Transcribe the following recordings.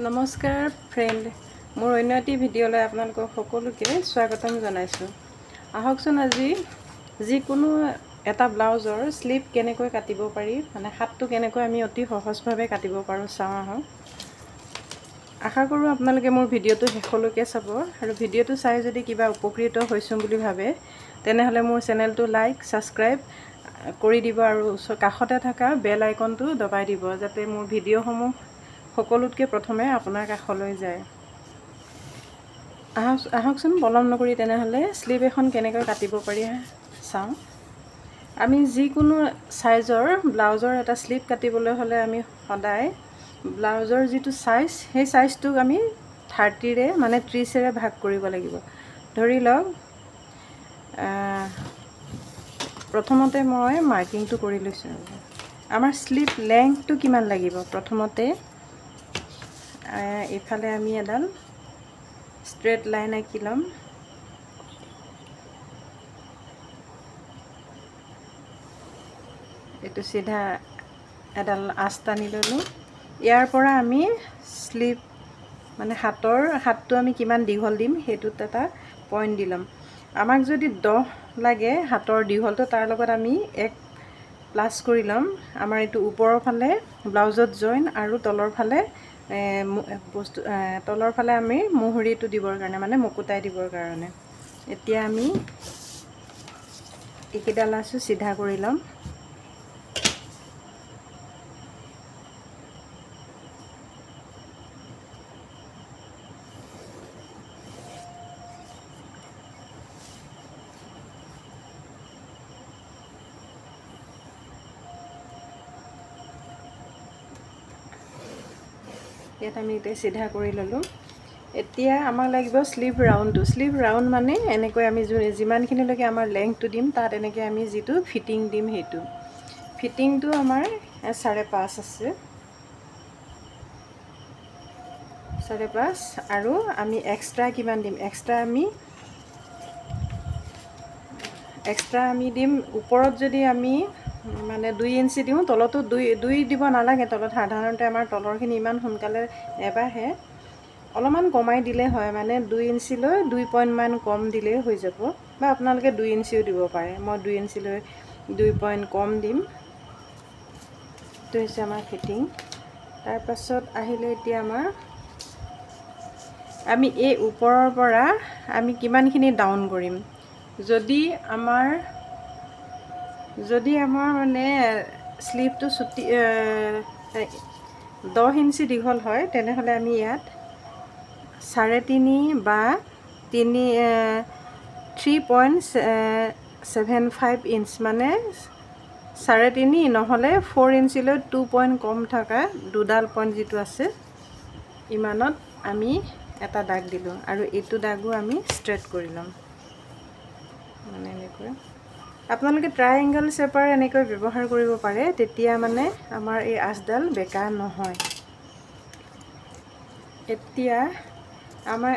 নমস্কাৰ ফ্ৰেণ্ড, মোৰ অন্য এটি ভিডিঅ'লৈ আপোনালোকক সকলোকে স্বাগতম জনাইছোঁ। আহকচোন আজি যিকোনো এটা ব্লাউজৰ স্লিপ কেনেকৈ কাটিব পাৰি, মানে হাতটো কেনেকৈ আমি অতি সহজভাৱে কাটিব পাৰোঁ চাওঁ আহক। আশা কৰোঁ আপোনালোকে মোৰ ভিডিঅ'টো শেষলৈকে চাব, আৰু ভিডিঅ'টো চাই যদি কিবা উপকৃত হৈছোঁ বুলি ভাবে তেনেহ'লে মোৰ চেনেলটো লাইক ছাবস্ক্ৰাইব কৰি দিব আৰু কাষতে থকা বেল আইকনটো দবাই দিব, যাতে মোৰ ভিডিঅ'সমূহ সকলোতকৈ প্ৰথমে আপোনাৰ কাষলৈ যায়। আহকচোন পলম নকৰি তেনেহ'লে স্লিপ এখন কেনেকৈ কাটিব পাৰি চাওঁ। আমি যিকোনো চাইজৰ ব্লাউজৰ এটা স্লিপ কাটিবলৈ হ'লে আমি সদায় ব্লাউজৰ যিটো চাইজ, সেই চাইজটোক আমি 30ৰে মানে 30ৰে ভাগ কৰিব লাগিব। ধৰি লওক প্ৰথমতে মই মাৰ্কিংটো কৰি লৈছোঁ। আমাৰ স্লিপ লেংথটো কিমান লাগিব, প্ৰথমতে এইফালে আমি এডাল ষ্ট্ৰেট লাইন আঁকি ল'ম। এইটো চিধা এডাল আঁচ টানি ল'লোঁ। ইয়াৰ পৰা আমি স্লিপ মানে হাতটো আমি কিমান দীঘল দিম সেইটোত এটা পইণ্ট দি ল'ম। আমাক যদি 10 লাগে হাতৰ দীঘলটো, তাৰ লগত আমি 1 প্লাছ কৰি ল'ম। আমাৰ এইটো ওপৰৰ ফালে ব্লাউজত জইন আৰু তলৰ ফালে তলৰ ফালে আমি মুহুৰিটো দিবৰ কাৰণে, মানে মুকুতাই দিবৰ কাৰণে। এতিয়া আমি এইকেইডাল আঁচো চিধা কৰি ল'ম। ইয়াত আমি এতিয়া চিধা কৰি ল'লোঁ। এতিয়া আমাক লাগিব স্লিভ ৰাউণ্ডটো। স্লিভ ৰাউণ্ড মানে এনেকৈ আমি যিমানখিনিলৈকে আমাৰ লেংথটো দিম, তাত এনেকৈ আমি যিটো ফিটিং দিম, সেইটো ফিটিংটো আমাৰ 5.5 আছে। 5.5 আৰু আমি এক্সট্ৰা কিমান দিম, এক্সট্ৰা আমি দিম। ওপৰত যদি আমি মানে 2 ইঞ্চি দিওঁ, তলতো 2 দিব নালাগে। তলত সাধাৰণতে আমাৰ তলৰখিনি ইমান সোনকালে নেবাঢ়ে, অলপমান কমাই দিলে হয়, মানে 2 ইঞ্চিলৈ 2 পইণ্ট মান কম দিলেই হৈ যাব, বা আপোনালোকে 2 ইঞ্চিও দিব পাৰে। মই 2 ইঞ্চিলৈ 2 পইণ্ট কম দিম। এইটো হৈছে আমাৰ ফিটিং। তাৰপাছত আহিলে এতিয়া আমি এই ওপৰৰ পৰা আমি কিমানখিনি ডাউন কৰিম। যদি আমাৰ মানে স্লিভটো 10 ইঞ্চি দীঘল হয়, তেনেহ'লে আমি ইয়াত 3.5 বা 3.75 ইঞ্চ, মানে 3.5 নহ'লে 4 ইঞ্চিলৈ 2 পইণ্ট কম থকা দুডাল পইণ্ট যিটো আছে, ইমানত আমি এটা দাগ দিলোঁ, আৰু এইটো দাগো আমি ষ্ট্ৰেট কৰি ল'ম। মানে এনেকৈ আপোনালোকে ট্ৰাইএংগল চেপাৰ এনেকৈ ব্যৱহাৰ কৰিব পাৰে, তেতিয়া মানে আমাৰ এই আঁচডাল বেকা নহয়। এতিয়া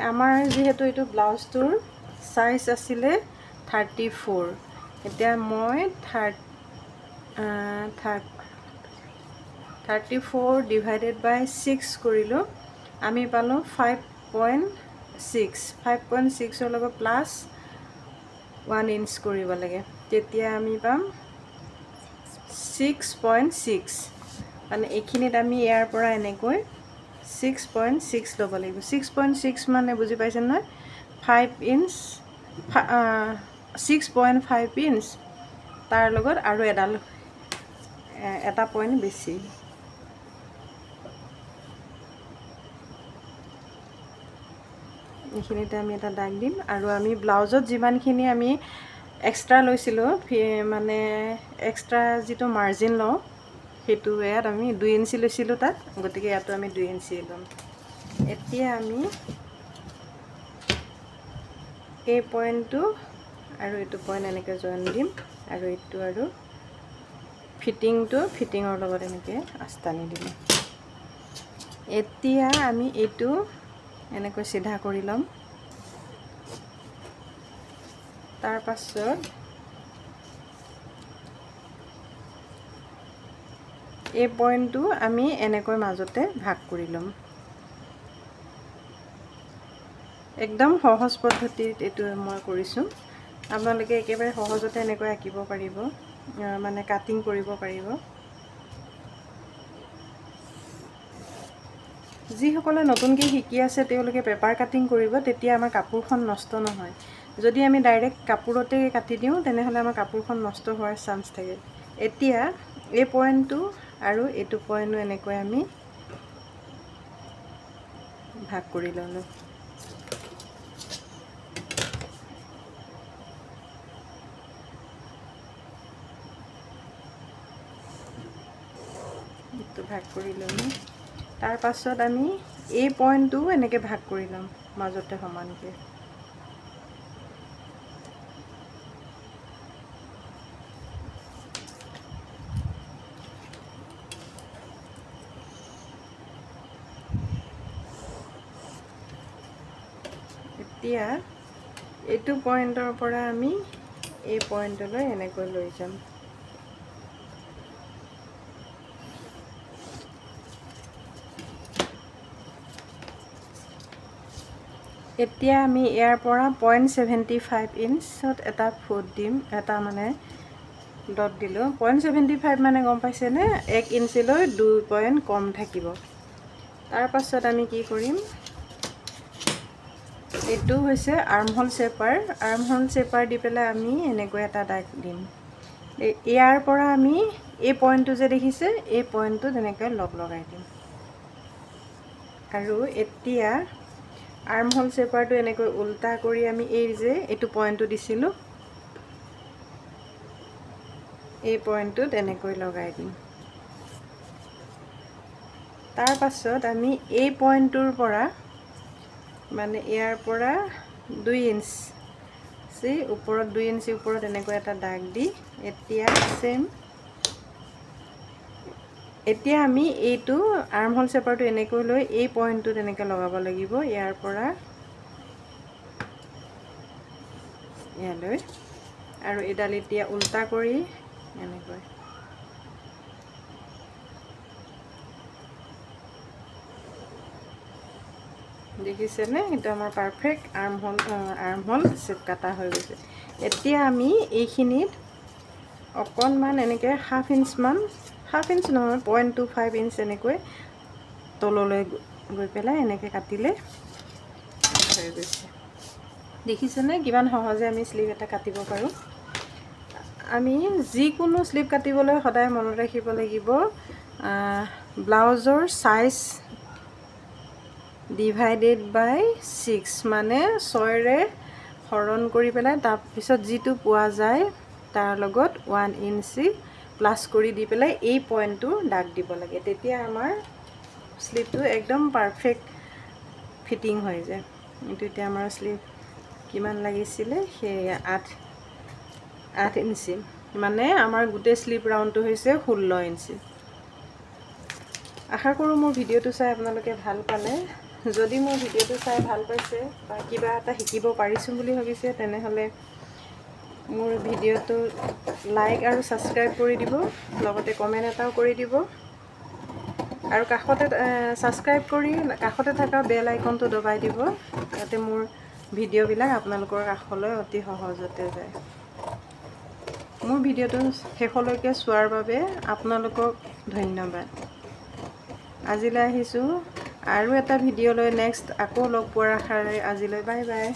আমাৰ যিহেতু এইটো ব্লাউজটোৰ চাইজ আছিলে 34, এতিয়া মই 34 ডিভাইডেড বাই 6 কৰিলোঁ। আমি পালোঁ 5.6। 5.6ৰ লগত প্লাছ 1 ইঞ্চ কৰিব লাগে, তেতিয়া আমি পাম 6.6। মানে এইখিনিত আমি ইয়াৰ পৰা এনেকৈ 6.6 ল'ব লাগিব। 6.6 মানে বুজি পাইছে নহয়, 6.5 ইঞ্চ, তাৰ লগত আৰু এটা পইণ্ট বেছি। এইখিনিতে আমি এটা দাগ দিম, আৰু আমি ব্লাউজত যিমানখিনি আমি এক্সট্ৰা লৈছিলোঁ, মানে এক্সট্ৰা যিটো মাৰ্জিন লওঁ, সেইটো ইয়াত আমি 2 ইঞ্চি লৈছিলোঁ তাত, গতিকে ইয়াতো আমি 2 ইঞ্চি ল'ম। এতিয়া আমি এই পইণ্টটো আৰু এইটো পইণ্ট এনেকৈ জইন দিম, আৰু এইটো আৰু ফিটিঙৰ লগত এনেকৈ আঁচ টানি দিম। এতিয়া আমি এইটো এনেকৈ চিধা কৰি ল'ম। তাৰ পাছত এই পইণ্টটো আমি এনেকৈ মাজতে ভাগ কৰি ল'ম। একদম সহজ পদ্ধতিত এইটো মই কৰিছোঁ। আপোনালোকে একেবাৰে সহজতে এনেকৈ আঁকিব পাৰিব, মানে কাটিং কৰিব পাৰিব। যিসকলে নতুনকৈ শিকি আছে তেওঁলোকে পেপাৰ কাটিং কৰিব, তেতিয়া আমাৰ কাপোৰখন নষ্ট নহয়। যদি আমি ডাইৰেক্ট কাপোৰতে কাটি দিওঁ তেনেহ'লে আমাৰ কাপোৰখন নষ্ট হোৱাৰ চান্স থাকে। এতিয়া এই পইণ্টটো আৰু এইটো পইণ্টো এনেকৈ আমি ভাগ কৰি ল'লোঁ। এইটো ভাগ কৰি ল'লোঁ। তাৰ পাছত আমি এই পইণ্টটো এনেকৈ ভাগ কৰি ল'ম মাজতে সমানকৈ। এতিয়া এইটো পইণ্টৰ পৰা আমি এই পইণ্টলৈ এনেকৈ লৈ যাম। এতিয়া আমি ইয়াৰ পৰা 0.75 ইঞ্চত এটা ফুট দিম, এটা মানে ডট দিলোঁ। 0.75 মানে গম পাইছেনে, 1 ইঞ্চিলৈ 2 পইণ্ট কম থাকিব। তাৰ পাছত আমি কি কৰিম, এইটো হৈছে আৰ্মহোল চেপাৰ। আৰ্মহোল চেপাৰ দি পেলাই আমি এনেকৈ এটা দাগ দিম। ইয়াৰ পৰা আমি এই পইণ্টটো যে দেখিছে, এই পইণ্টটো তেনেকৈ লগাই দিম। আৰু এতিয়া আৰ্মহোল চেপাৰটো এনেকৈ উল্টা কৰি আমি এইটো পইণ্টটো দিছিলোঁ, এই পইণ্টটোত এনেকৈ লগাই দিম। তাৰ পাছত আমি এই পইণ্টটোৰ পৰা মানে ইয়াৰ পৰা 2 ইঞ্চি ওপৰত, 2 ইঞ্চি ওপৰত এনেকৈ এটা দাগ দি এতিয়া আমি এইটো আৰ্মহোল চেপাৰটো এনেকৈ লৈ এই পইণ্টটোত এনেকৈ লগাব লাগিব, ইয়াৰ পৰা ইয়ালৈ। আৰু এইডাল এতিয়া উল্টা কৰি এনেকৈ দেখিছেনে, এইটো আমাৰ পাৰফেক্ট আৰ্মহোল চেপ কাটা হৈ গৈছে। এতিয়া আমি এইখিনিত অকণমান এনেকৈ ½ ইঞ্চমান, ½ ইঞ্চ নহয় 0.25 ইঞ্চ এনেকৈ তললৈ গৈ পেলাই এনেকৈ কাটিলে হৈ গৈছে। দেখিছেনে কিমান সহজে আমি স্লিভ এটা কাটিব পাৰোঁ। আমি যিকোনো স্লিভ কাটিবলৈ সদায় মনত ৰাখিব লাগিব, ব্লাউজৰ ছাইজ ডিভাইডেড বাই 6 মানে 6ৰে হৰণ কৰি পেলাই তাৰপিছত যিটো পোৱা যায় তাৰ লগত 1 ইঞ্চি প্লাছ কৰি দি পেলাই এই পইণ্টটো দাগ দিব লাগে। তেতিয়া আমাৰ স্লিভটো একদম পাৰফেক্ট ফিটিং হৈ যায়। এইটো এতিয়া আমাৰ স্লিভ কিমান লাগিছিলে, সেয়া 8 ইঞ্চি, মানে আমাৰ গোটেই স্লিভ ৰাউণ্ডটো হৈছে 16 ইঞ্চি। আশা কৰোঁ মোৰ ভিডিঅ'টো চাই আপোনালোকে ভাল পালে। যদি মোৰ ভিডিঅ'টো চাই ভাল পাইছে বা কিবা এটা শিকিব পাৰিছোঁ বুলি ভাবিছে, তেনেহ'লে মোৰ ভিডিঅ'টো লাইক আৰু ছাবস্ক্ৰাইব কৰি দিব, লগতে কমেণ্ট এটাও কৰি দিব। আৰু কাষতে ছাবস্ক্ৰাইব কৰি কাষতে থকা বেল আইকনটো দবাই দিব, যাতে মোৰ ভিডিঅ'বিলাক আপোনালোকৰ কাষলৈ অতি সহজতে যায়। মোৰ ভিডিঅ'টো শেষলৈকে চোৱাৰ বাবে আপোনালোকক ধন্যবাদ। আজিলৈ আহিছোঁ, আৰু এটা ভিডিঅ'লৈ নেক্সট আকৌ লগ পোৱাৰ আশাৰে আজিলৈ বাই বাই।